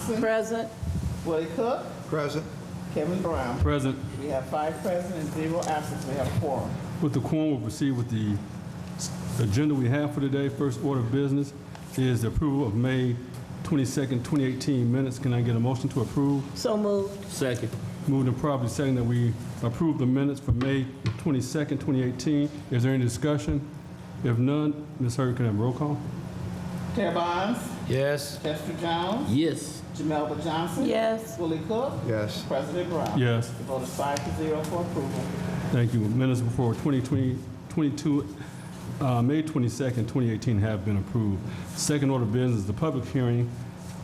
Johnson. Present. Willie Cook. Present. Kevin Brown. Present. We have 5 present and 0 absent. We have a quorum. With the quorum, we'll proceed with the agenda we have for today. First order of business is the approval of May 22nd, 2018 minutes. Can I get a motion to approve? So moved. Second. Moved and properly second that we approve the minutes for May 22nd, 2018. Is there any discussion? If none, Ms. Hurd, can I have a roll call? Terry Bonds. Yes. Chester Jones. Yes. Jamelba Johnson. Yes. Willie Cook. Yes. President Brown. Yes. The vote is 5-0 for approval. Thank you. Minutes before 2022, May 22nd, 2018 have been approved. Second order of business is the public hearing.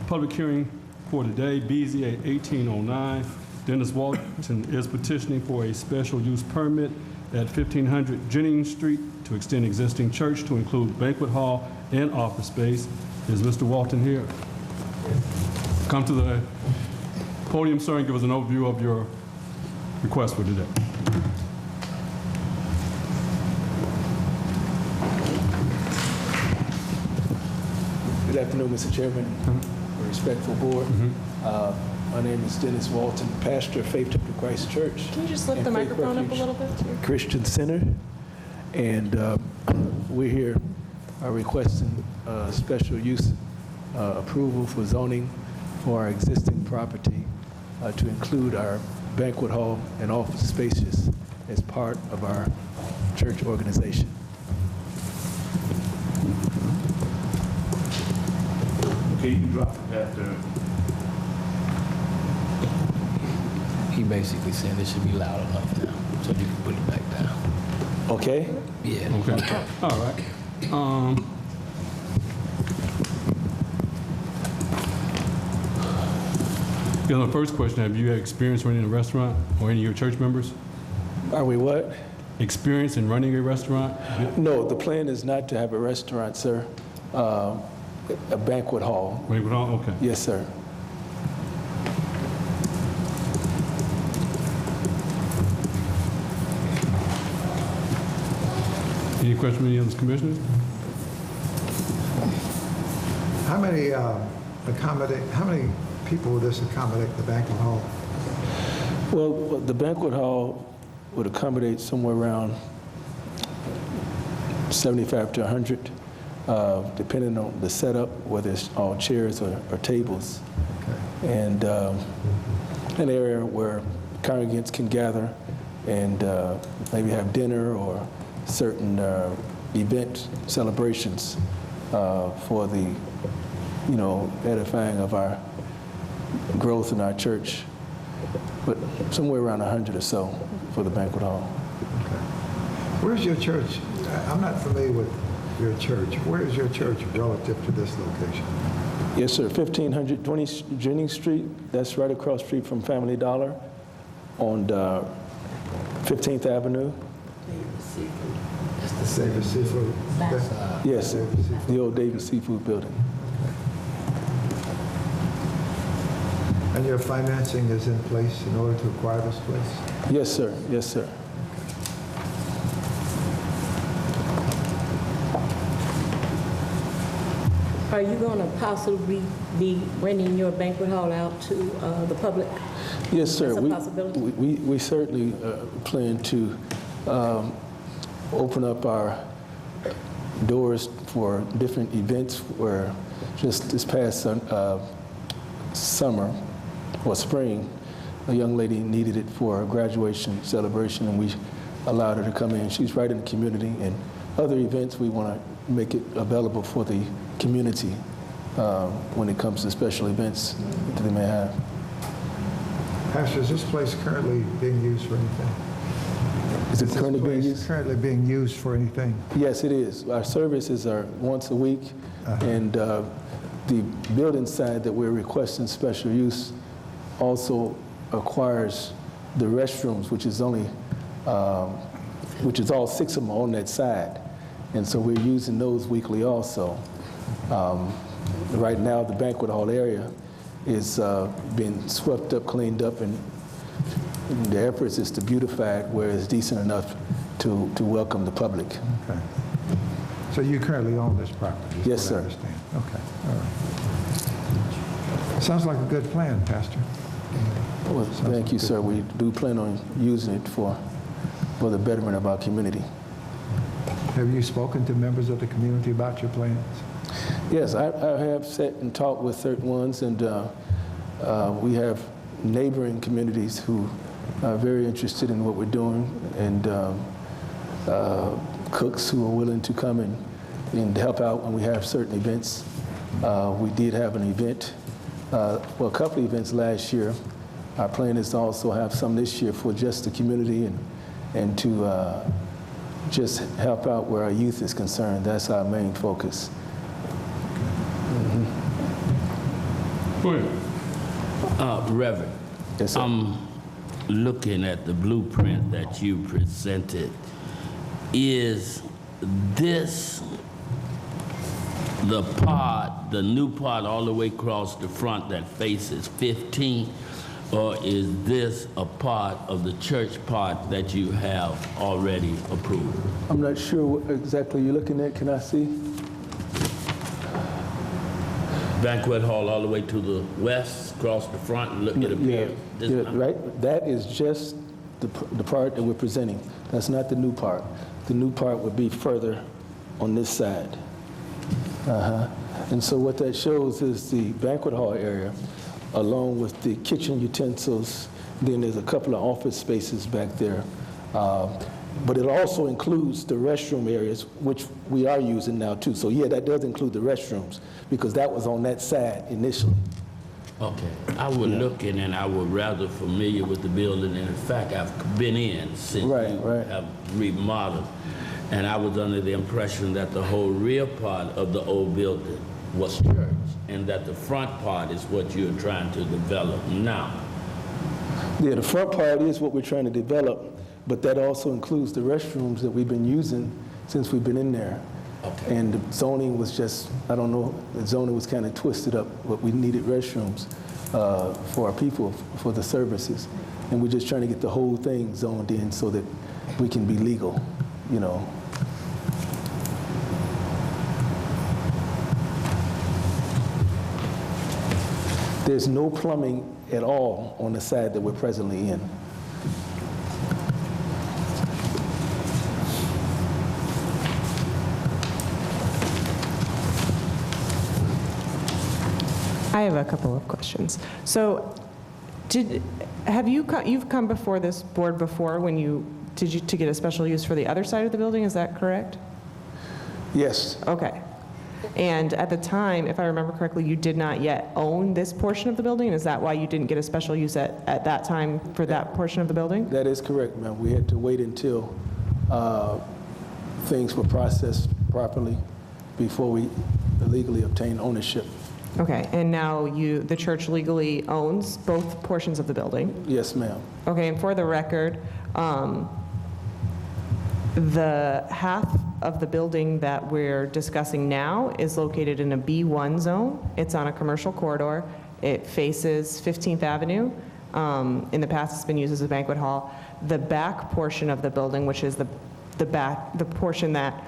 Public hearing for today, BZA 1809. Dennis Walton is petitioning for a special use permit at 1500 Jennings Street to extend existing church to include banquet hall and office space. Is Mr. Walton here? Come to the podium, sir, and give us an overview of your request for today. Good afternoon, Mr. Chairman, respectful board. My name is Dennis Walton, pastor of Faith Temple Christ Church. Can you just lift the and Faith microphone up a Refuge little bit? Christian Center. And we're here requesting special use approval for zoning for our existing property to include our banquet hall and office spaces as part of our church organization. Okay, you can drop it after. He basically saying it should be loud enough now, so you can put it back down. Okay? Yeah. Okay. All right. The first question, have you had experience running a restaurant or any of your church members? Are we what? Experience in running a restaurant? No, the plan is not to have a restaurant, sir. A banquet hall. Banquet hall? Okay. Yes, sir. Any questions from any of the commissioners? How many people will this accommodate, the banquet hall? Well, the banquet hall would accommodate somewhere around 75 to 100, depending on the setup, whether it's all chairs or tables. Okay. And an area where congregants can gather and maybe have dinner or certain event celebrations for the, edifying of our growth in our church. But somewhere around 100 or so for the banquet hall. Okay. Where's your church? I'm not familiar with your church. Where is your church relative to this location? Yes, sir. 1500 Jennings Street. That's right across the street from Family Dollar on 15th Avenue. David Seafood. Yes, sir. The old David Seafood building. And your financing is in place in order to acquire this place? Yes, sir. Yes, sir. Are you going to possibly be renting your banquet hall out to the public? Yes, sir. That's a possibility? We certainly plan to open up our doors for different events where just this past summer or spring, a young lady needed it for a graduation celebration, and we allowed her to come in. She's right in the community, and other events we want to make it available for the community when it comes to special events that they may have. Pastor, is this place currently being used for anything? Is it currently being used? Currently being used for anything? Yes, it is. Our services are once a week, and the building side that we're requesting special use also acquires the restrooms, which is all 6 of them on that side, and so we're using those weekly also. Right now, the banquet hall area is being swept up, cleaned up, and the efforts is to beautify it where it's decent enough to welcome the public. Okay. So you currently own this property? Is Yes, what sir. I understand. Okay. All right. Sounds like a good plan, Pastor. Well, thank you, sir. We do plan on using it for the betterment of our community. Have you spoken to members of the community about your plans? Yes, I have sat and talked with certain ones, and we have neighboring communities who are very interested in what we're doing, and cooks who are willing to come and help out when we have certain events. We did have an event, a couple of events last year. Our plan is to also have some this year for just the community and to just help out where our youth is concerned. That's our main focus. Go ahead. Reverend, Yes, sir. I'm looking at the blueprint that you presented. Is this the part, the new part all the way across the front that faces 15? Or is this a part of the church part that you have already approved? I'm not sure what exactly you're looking at. Can I see? Banquet hall all the way to the west, across the front, and look at a pier. This Yeah, one? right. That is just the part that we're presenting. That's not the new part. The new part would be further on this side. And so what that shows is the banquet hall area, along with the kitchen utensils. Then there's a couple of office spaces back there. But it also includes the restroom areas, which we are using now too. So yeah, that does include the restrooms, because that was on that side initially. Okay. I was looking, and I was rather familiar with the building, and in fact, I've been in since Right, you right. have remodeled. And I was under the impression that the whole rear part of the old building was church, and that the front part is what you're trying to develop now. Yeah, the front part is what we're trying to develop, but that also includes the restrooms that we've been using since we've been in there. Okay. And the zoning was just, I don't know, the zoning was kind of twisted up, but we needed restrooms for our people, for the services. And we're just trying to get the whole thing zoned in so that we can be legal, you know. There's no plumbing at all on the side that we're presently in. I have a couple of questions. So, you've come before this board before when to get a special use for the other side of the building, is that correct? Yes, Okay. And at the time, if I remember correctly, you did not yet own this portion of the building? Is that why you didn't get a special use at that time for that portion of the building? that is correct, ma'am. We had to wait until things were processed properly before we legally obtained ownership. Okay, and now the church legally owns both portions of the building? Yes, ma'am. Okay, and for the record, the half of the building that we're discussing now is located in a B1 zone. It's on a commercial corridor. It faces 15th Avenue. In the past, it's been used as a banquet hall. The back portion of the building, which is the portion that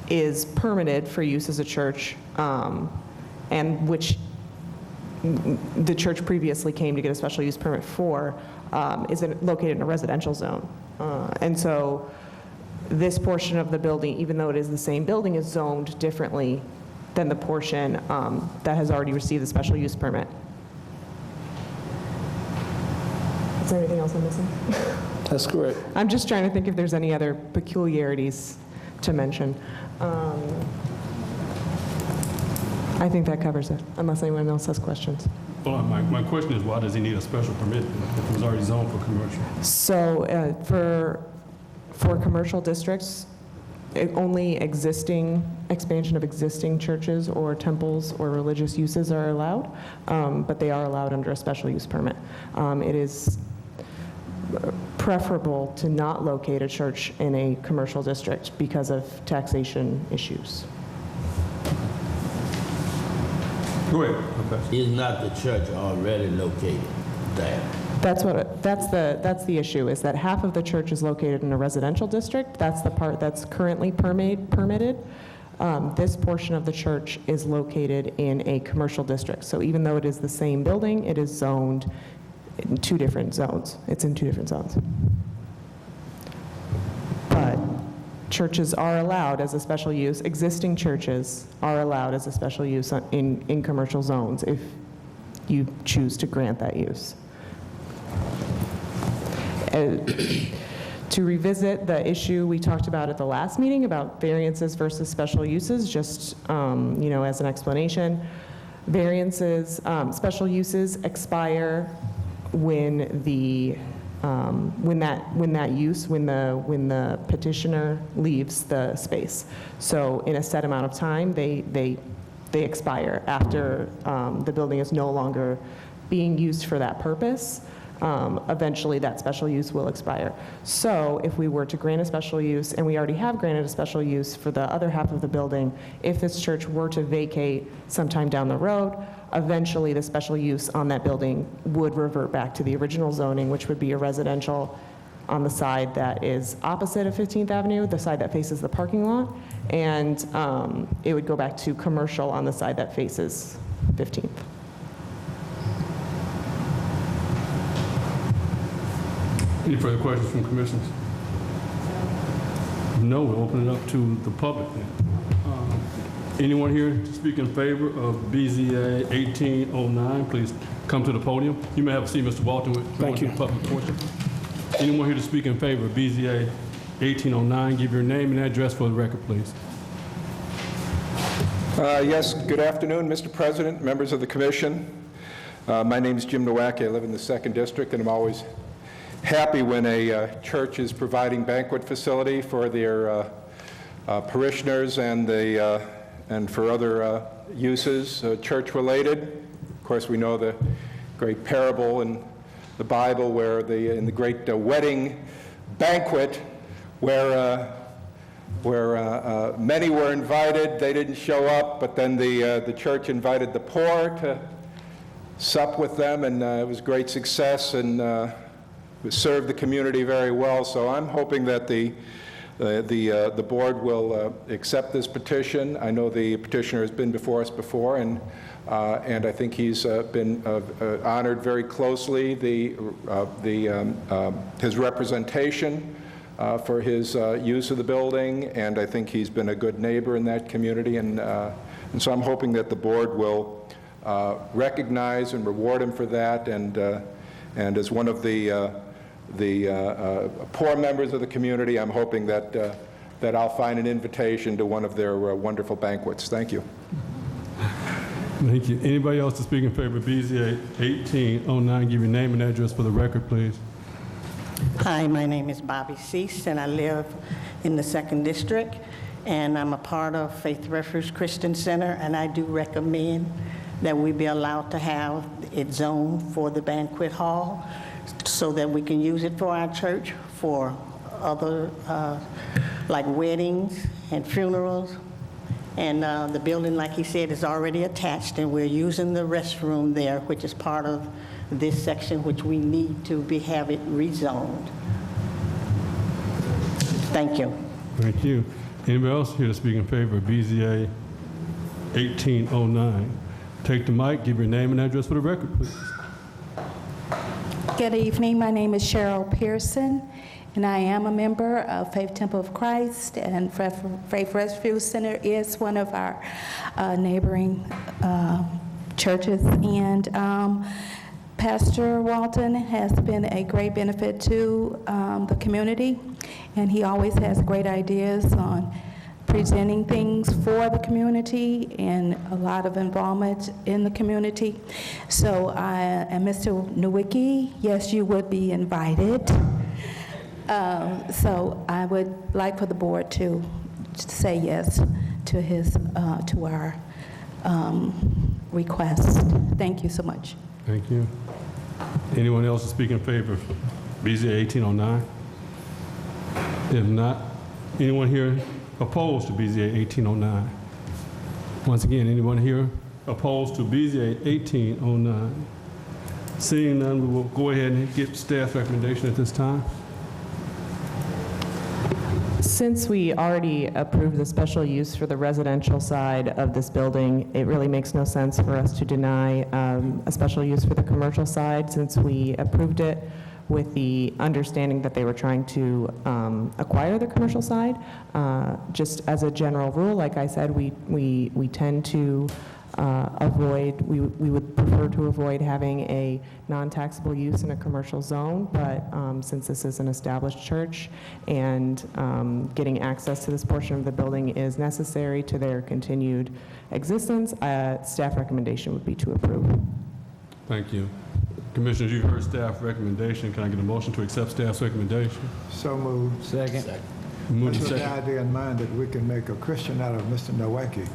is permitted for use as a church, and which the church previously came to get a special use permit for, is located in a residential zone. And so this portion of the building, even though it is the same building, is zoned differently than the portion that has already received the special use permit. Is there anything else I'm missing? That's correct. I'm just trying to think if there's any other peculiarities to mention. I think that covers it, unless anyone else has questions. Well, my question is, why does he need a special permit if it was already zoned for commercial? So for commercial districts, only expansion of existing churches or temples or religious uses are allowed, but they are allowed under a special use permit. It is preferable to not locate a church in a commercial district because of taxation issues. Go ahead. Okay. Is not the church already located there? That's the issue, is that half of the church is located in a residential district. That's the part that's currently permitted. This portion of the church is located in a commercial district. So even though it is the same building, it is zoned in 2 different zones. It's in 2 different zones. But churches are allowed as a special use, existing churches are allowed as a special use in commercial zones if you choose to grant that use. To revisit the issue we talked about at the last meeting about variances versus special uses, just as an explanation, variances, special uses expire when the petitioner leaves the space. So in a set amount of time, they expire after the building is no longer being used for that purpose. Eventually that special use will expire. So if we were to grant a special use, and we already have granted a special use for the other half of the building, if this church were to vacate sometime down the road, eventually the special use on that building would revert back to the original zoning, which would be a residential on the side that is opposite of 15th Avenue, the side that faces the parking lot, and it would go back to commercial on the side that faces 15th. Any further questions from commissioners? No, we'll open it up to the public then. Anyone here to speak in favor of BZA 1809, please come to the podium. You may have a seat, Mr. Walton, with Thank you. the public portion. Anyone here to speak in favor of BZA 1809, give your name and address for the record, please. Yes, good afternoon, Mr. President, members of the commission. My name is Jim Nowacki. I live in the 2nd District, and I'm always happy when a church is providing banquet facility for their parishioners and for other uses, church-related. Of course, we know the great parable in the Bible where in the great wedding banquet where many were invited, they didn't show up, but then the church invited the poor to sup with them, and it was a great success, and served the community very well. So I'm hoping that the board will accept this petition. I know the petitioner has been before us before, and I think he's been honored very closely his representation for his use of the building, and I think he's been a good neighbor in that community, and so I'm hoping that the board will recognize and reward him for that, and as one of the poor members of the community, I'm hoping that I'll find an invitation to one of their wonderful banquets. Thank you. Thank you. Anybody else to speak in favor of BZA 1809, give your name and address for the record, please. Hi, my name is Bobby Cease, and I live in the 2nd District, and I'm a part of Faith Refuge Christian Center, and I do recommend that we be allowed to have it zoned for the banquet hall so that we can use it for our church, for other, like weddings and funerals. And the building, like he said, is already attached, and we're using the restroom there, which is part of this section, which we need to have it rezoned. Thank you. Thank you. Anybody else here to speak in favor of BZA 1809? Take the mic, give your name and address for the record, please. Good evening. My name is Cheryl Pearson, and I am a member of Faith Temple of Christ, and Faith Refuge Center is one of our neighboring churches. And Pastor Walton has been a great benefit to the community, and he always has great ideas on presenting things for the community and a lot of involvement in the community. So and Mr. Nowicki, yes, you would be invited. So I would like for the board to say yes to his to our request. Thank you so much. Thank you. Anyone else to speak in favor of BZA 1809? If not, anyone here opposed to BZA 1809? Once again, anyone here opposed to BZA 1809? Seeing none, we will go ahead and get staff recommendation at this time. Since we already approved the special use for the residential side of this building, it really makes no sense for us to deny a special use for the commercial side, since we approved it with the understanding that they were trying to acquire the commercial side. Just as a general rule, like I said, we tend to avoid, we would prefer to avoid having a non-taxable use in a commercial zone, but since this is an established church and getting access to this portion of the building is necessary to their continued existence, staff recommendation would be to approve. Thank you. Commissioners, you've heard staff recommendation. Can I get a motion to accept staff's recommendation? So moved. Second. Moved and With the second. idea in mind that we can make a Christian out of Mr. Nowacki.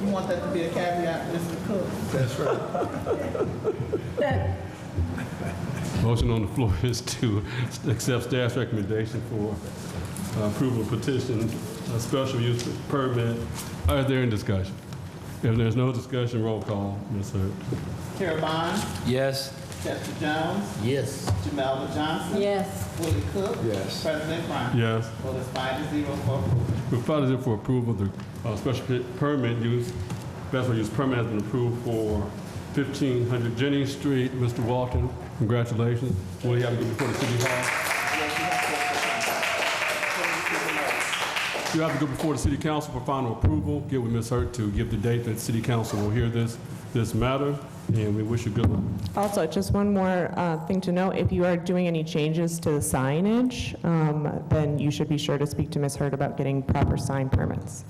You want that to be a caveat, Mr. Cook? That's right. Motion on the floor is to accept staff's recommendation for approval of petition, special use permit. Is there any discussion? If there's no discussion, roll call, Ms. Hurd. Tara Bond, Yes. Chester Jones, Yes. Jamelda Johnson. Yes. Willie Cook. Yes. President Brown. Yes. Vote is 5-0 for approval. We're filing for approval. The special permit use, special use permit has been approved for 1500 Jennings Street. Mr. Walton, congratulations. Will you have to go before the city hall? You have to go before the city council for final approval. Get with Ms. Hurt to give the date that city council will hear this matter, and we wish you good luck. Also, just one more thing to note, if you are doing any changes to the signage, then you should be sure to speak to Ms. Hurd about getting proper sign permits.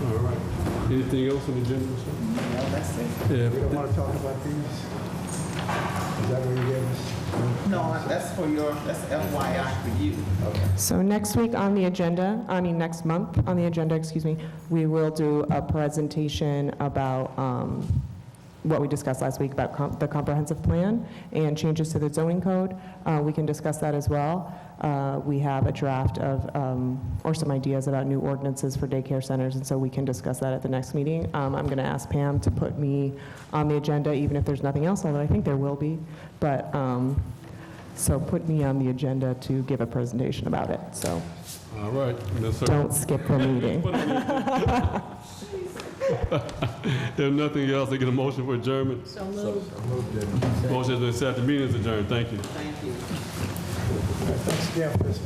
All right. Anything else on the agenda? No, that's it. Yeah. We don't want to talk about these? Is that what you gave us? No, that's for your, that's FYI for you. So next week on the agenda, next month on the agenda, we will do a presentation about what we discussed last week about the comprehensive plan and changes to the zoning code. We can discuss that as well. We have a draft of, or some ideas about new ordinances for daycare centers, and so we can discuss that at the next meeting. I'm going to ask Pam to put me on the agenda, even if there's nothing else, although I think there will be. But, so put me on the agenda to give a presentation about it, so All right, Ms. Hurt. don't skip the meeting. If nothing else, they get a motion for adjournment. So moved. Motion has been accepted. Meeting is adjourned. Thank you. Thank you. Thanks again for this.